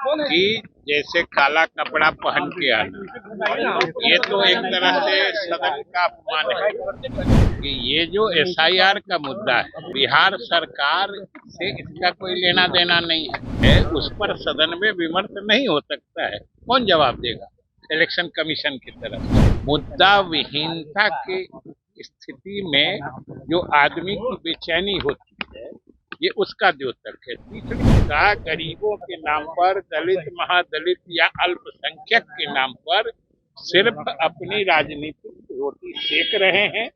कि जैसे काला कपड़ा पहन के आना, ये तो एक तरह से सदन का अपमान है कि ये जो एसआईआर का मुद्दा है, बिहार सरकार से इसका कोई लेना देना नहीं है, उस पर सदन में विमर्श नहीं हो सकता है। कौन जवाब देगा इलेक्शन कमीशन की तरफ? मुद्दा विहीनता की स्थिति में जो आदमी की बेचैनी होती है, ये उसका द्योतक है। तीसरी का गरीबों के नाम पर, दलित, महादलित या अल्पसंख्यक के नाम पर सिर्फ अपनी राजनीतिक रोटी सेक रहे हैं।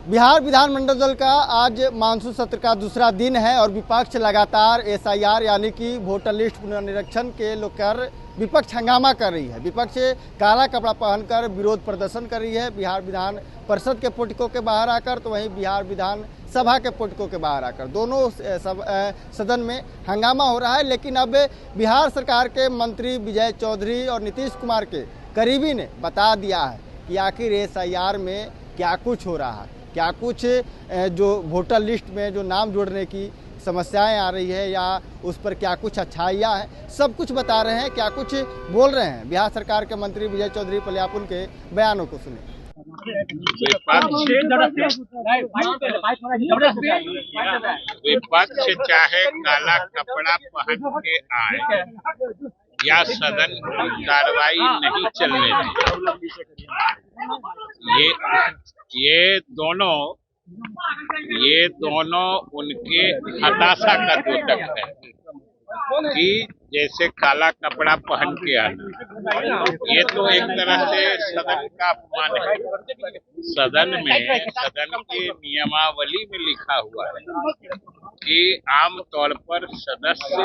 बिहार विधानमंडल दल का आज मानसून सत्र का दूसरा दिन है और विपक्ष लगातार एसआईआर यानी कि वोटर लिस्ट पुनर्निरीक्षण के लेकर विपक्ष हंगामा कर रही है। विपक्ष काला कपड़ा पहनकर विरोध प्रदर्शन कर रही है बिहार विधान परिषद के पोर्टिको के बाहर आकर, तो वहीं बिहार विधान सभा के पोर्टिको के बाहर आकर दोनों सदन में हंगामा हो रहा है। लेकिन अब बिहार सरकार के मंत्री विजय चौधरी और नीतीश कुमार के करीबी ने बता दिया है कि आखिर एसआईआर में क्या कुछ हो रहा है, क्या कुछ जो वोटर लिस्ट में जो नाम जोड़ने की समस्याएं आ रही है या उस पर क्या कुछ अच्छाइयाँ हैं, सब कुछ बता रहे हैं, क्या कुछ बोल रहे हैं बिहार सरकार के मंत्री विजय चौधरी। पहले आप उनके बयानों को सुने। विपक्ष चाहे काला कपड़ा पहन के आए या सदन की कार्रवाई नहीं चलने दें, ये दोनों उनके हताशा का द्योतक है कि जैसे काला कपड़ा पहन के आना, ये तो एक तरह से सदन का अपमान है। सदन के नियमावली में लिखा हुआ है कि आमतौर पर सदस्य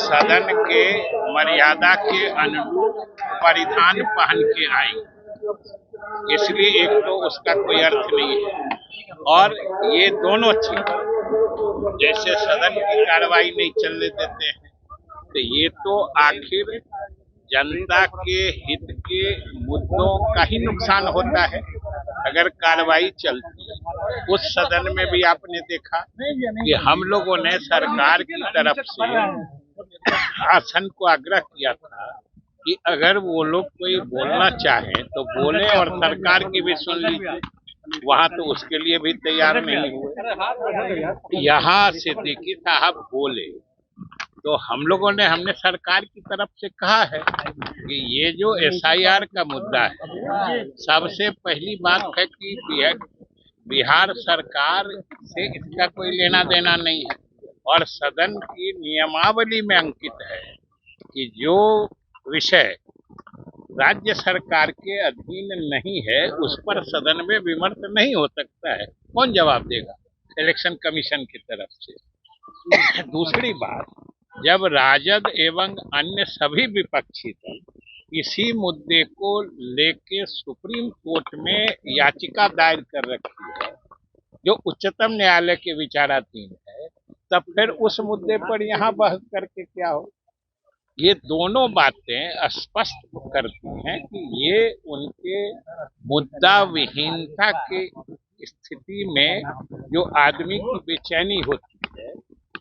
सदन के मर्यादा के अनुरूप परिधान पहन के आए, इसलिए एक तो उसका कोई अर्थ नहीं है। और ये दोनों चीज जैसे सदन की कार्रवाई नहीं चलने देते हैं, तो ये तो आखिर जनता के हित के मुद्दों का ही नुकसान होता है अगर कार्रवाई चलती है। उस सदन में भी आपने देखा कि हम लोगों ने सरकार की तरफ से शासन को आग्रह किया था कि अगर वो लोग कोई बोलना चाहें तो बोले और सरकार की भी सुन लीजिए। वहां तो उसके लिए भी तैयार नहीं हुए। यहाँ सिद्दीकी साहब बोले तो हमने सरकार की तरफ से कहा है कि ये जो एसआईआर का मुद्दा है, सबसे पहली बात है कि बिहार सरकार से इसका कोई लेना देना नहीं है और सदन की नियमावली में अंकित है कि जो विषय राज्य सरकार के अधीन नहीं है उस पर सदन में विमर्श नहीं हो सकता है। कौन जवाब देगा इलेक्शन कमीशन की तरफ से? दूसरी बात, जब राजद एवं अन्य सभी विपक्षी दल इसी मुद्दे को लेके सुप्रीम कोर्ट में याचिका दायर कर रखी है जो उच्चतम न्यायालय के विचाराधीन है, तब फिर उस मुद्दे पर यहाँ बहस करके क्या हो? ये दोनों बातें स्पष्ट करती हैं कि ये उनके मुद्दा विहीनता के स्थिति में जो आदमी की बेचैनी होती है,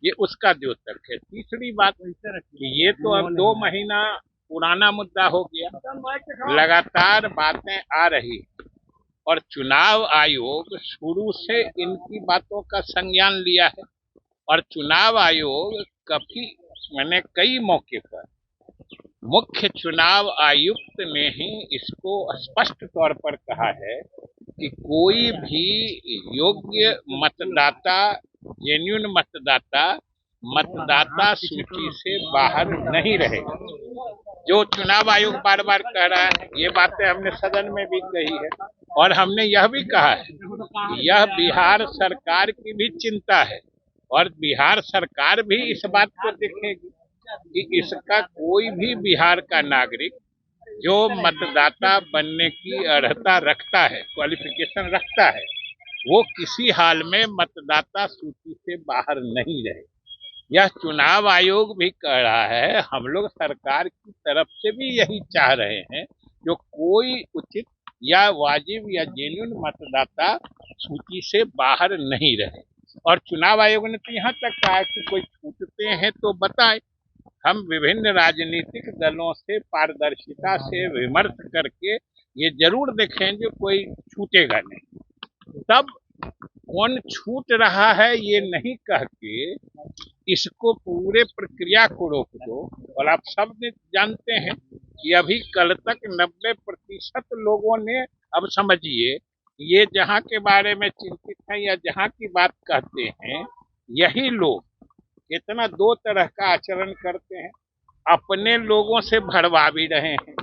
ये उसका द्योतक है। तीसरी बात कि ये तो अब 2 महीना पुराना मुद्दा हो गया, लगातार बातें आ रही और चुनाव आयोग शुरू से इनकी बातों का संज्ञान लिया है और चुनाव आयोग कई मौके पर मुख्य चुनाव आयुक्त ने ही इसको स्पष्ट तौर पर कहा है कि कोई भी योग्य मतदाता, जेन्युइन मतदाता सूची से बाहर नहीं रहेगा। जो चुनाव आयोग बार बार कह रहा है, ये बातें हमने सदन में भी कही है और हमने यह भी कहा है कि यह बिहार सरकार की भी चिंता है और बिहार सरकार भी इस बात को देखेगी कि इसका कोई भी बिहार का नागरिक जो मतदाता बनने की अर्हता रखता है, क्वालिफिकेशन रखता है, वो किसी हाल में मतदाता सूची से बाहर नहीं रहे। यह चुनाव आयोग भी कह रहा है, हम लोग सरकार की तरफ से भी यही चाह रहे हैं, जो कोई उचित या वाजिब या जेन्युइन मतदाता सूची से बाहर नहीं रहे। और चुनाव आयोग ने तो यहाँ तक कहा कि कोई छूटते हैं तो बताए। हम विभिन्न राजनीतिक दलों से पारदर्शिता से विमर्श करके ये जरूर देखेंगे कोई छूटेगा नहीं। तब कौन छूट रहा है ये नहीं कह के इसको पूरे प्रक्रिया को रोक दो। और आप सब जानते हैं कि अभी कल तक 90% लोगों ने, अब समझिए ये जहां के बारे में चिंतित हैं या जहां की बात कहते हैं, यही लोग इतना दो तरह का आचरण करते हैं। अपने लोगों से भरवा भी रहे हैं।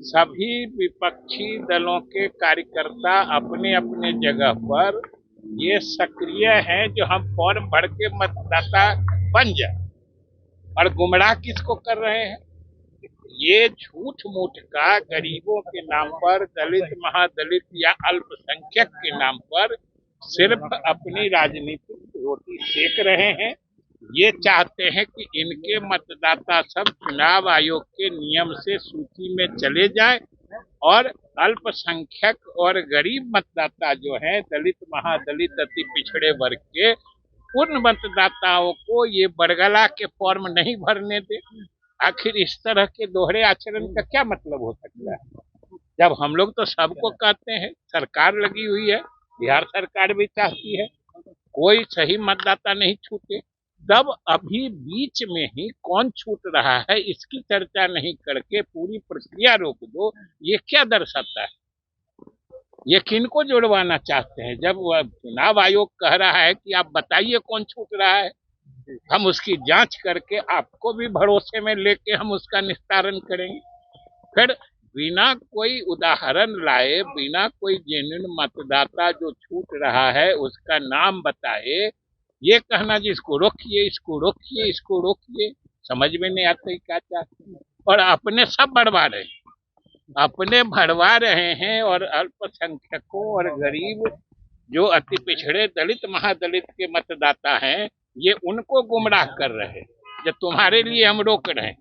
सभी विपक्षी दलों के कार्यकर्ता अपने अपने जगह पर ये सक्रिय हैं जो हम फॉर्म भर के मतदाता बन जाए, और गुमराह किसको कर रहे हैं? ये झूठ मूठ का गरीबों के नाम पर, दलित महादलित या अल्पसंख्यक के नाम पर सिर्फ अपनी राजनीतिक रोटी सेक रहे हैं। ये चाहते हैं कि इनके मतदाता सब चुनाव आयोग के नियम से सूची में चले जाएं और अल्पसंख्यक और गरीब मतदाता जो हैं, दलित महादलित अति पिछड़े वर्ग के, उन मतदाताओं को ये बरगला के फॉर्म नहीं भरने दे। आखिर इस तरह के दोहरे आचरण का क्या मतलब हो सकता है? जब हम लोग तो सबको कहते हैं, सरकार लगी हुई है, बिहार सरकार भी चाहती है कोई सही मतदाता नहीं छूटे, तब अभी बीच में ही कौन छूट रहा है इसकी चर्चा नहीं करके पूरी प्रक्रिया रोक दो। ये क्या दर्शाता है? ये किनको जुड़वाना चाहते हैं? जब चुनाव आयोग कह रहा है कि आप बताइए कौन छूट रहा है, हम उसकी जांच करके आपको भी भरोसे में लेके हम उसका निस्तारण करेंगे। फिर बिना कोई उदाहरण लाए, बिना कोई जेन्युइन मतदाता जो छूट रहा है उसका नाम बताए, ये कहना जी इसको रोकिए, इसको रोकिए, इसको रोकिए, समझ में नहीं आता ही क्या चाहते हैं। और अपने सब बढ़वा रहे हैं, अपने भरवा रहे हैं, और अल्पसंख्यकों और गरीब जो अति पिछड़े दलित महादलित के मतदाता हैं, ये उनको गुमराह कर रहे हैं। जो तुम्हारे लिए हम रोक रहे हैं,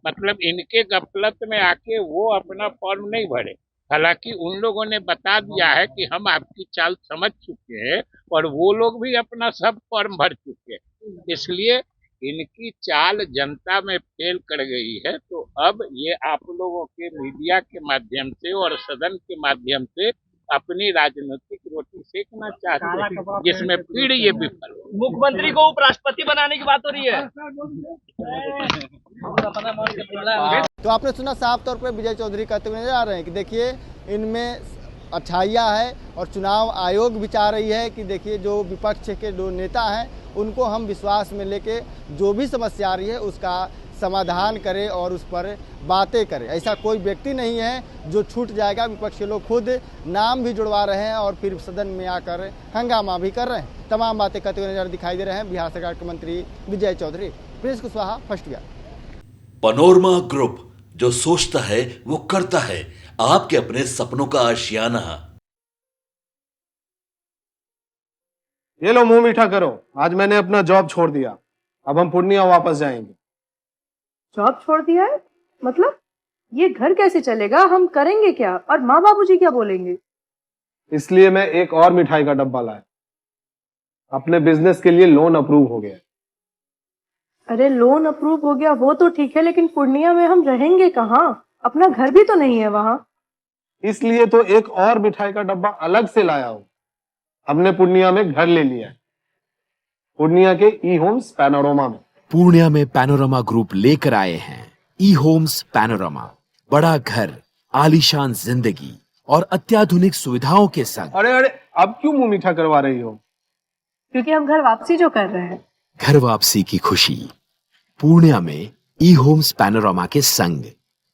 मतलब इनके गफलत में आके वो अपना फॉर्म नहीं भरे। हालांकि उन लोगों ने बता दिया है कि हम आपकी चाल समझ चुके हैं और वो लोग भी अपना सब फॉर्म भर चुके हैं। इसलिए इनकी चाल जनता में फेल कर गई है। तो अब ये आप लोगों के मीडिया के माध्यम से और सदन के माध्यम से अपनी राजनीतिक रोटी सेकना चाहते हैं, जिसमें फिर ये विफल। मुख्यमंत्री को उपराष्ट्रपति बनाने की बात हो रही है। तो आपने सुना, साफ तौर पर विजय चौधरी कहते हुए नजर आ रहे हैं कि देखिए इनमें अच्छाइयाँ है, और चुनाव आयोग भी चाह रही है कि देखिए जो विपक्ष के जो नेता हैं उनको हम विश्वास में लेके जो भी समस्या आ रही है उसका समाधान करें और उस पर बातें करें। ऐसा कोई व्यक्ति नहीं है जो छूट जाएगा। विपक्ष के लोग खुद नाम भी जुड़वा रहे हैं और फिर सदन में आकर हंगामा भी कर रहे हैं। तमाम बातें करते हुए नजर दिखाई दे रहे हैं बिहार सरकार के मंत्री Vijay Chaudhary. Prince Kushwaha, first Bihar. Panorama group, जो सोचता है वो करता है। आपके अपने सपनों का आशियाना। ये लो मुंह मीठा करो, आज मैंने अपना जॉब छोड़ दिया, अब हम पूर्णिया वापस जाएंगे। जॉब छोड़ दिया है? मतलब ये घर कैसे चलेगा? हम करेंगे क्या? और माँ बाबूजी क्या बोलेंगे? इसलिए मैं एक और मिठाई का डब्बा लाया। अपने बिजनेस के लिए लोन अप्रूव हो गया। अरे लोन अप्रूव हो गया वो तो ठीक है, लेकिन पूर्णिया में हम रहेंगे कहाँ? अपना घर भी तो नहीं है वहाँ। इसलिए तो एक और मिठाई का डब्बा अलग से लाया हूँ। हमने पूर्णिया में घर ले लिया है, पूर्णिया के ई होम्स पैनोरमा में। पूर्णिया में पैनोरमा ग्रुप लेकर आए हैं ई होम्स पैनोरमा। बड़ा घर, आलीशान जिंदगी और अत्याधुनिक सुविधाओं के संग। अरे अब क्यों मुंह मीठा करवा रही हो? क्योंकि हम घर वापसी जो कर रहे हैं। घर वापसी की खुशी पूर्णिया में ई होम्स पैनोरमा के संग।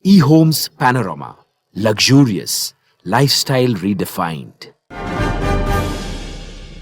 E homes panorama, luxurious lifestyle redefined.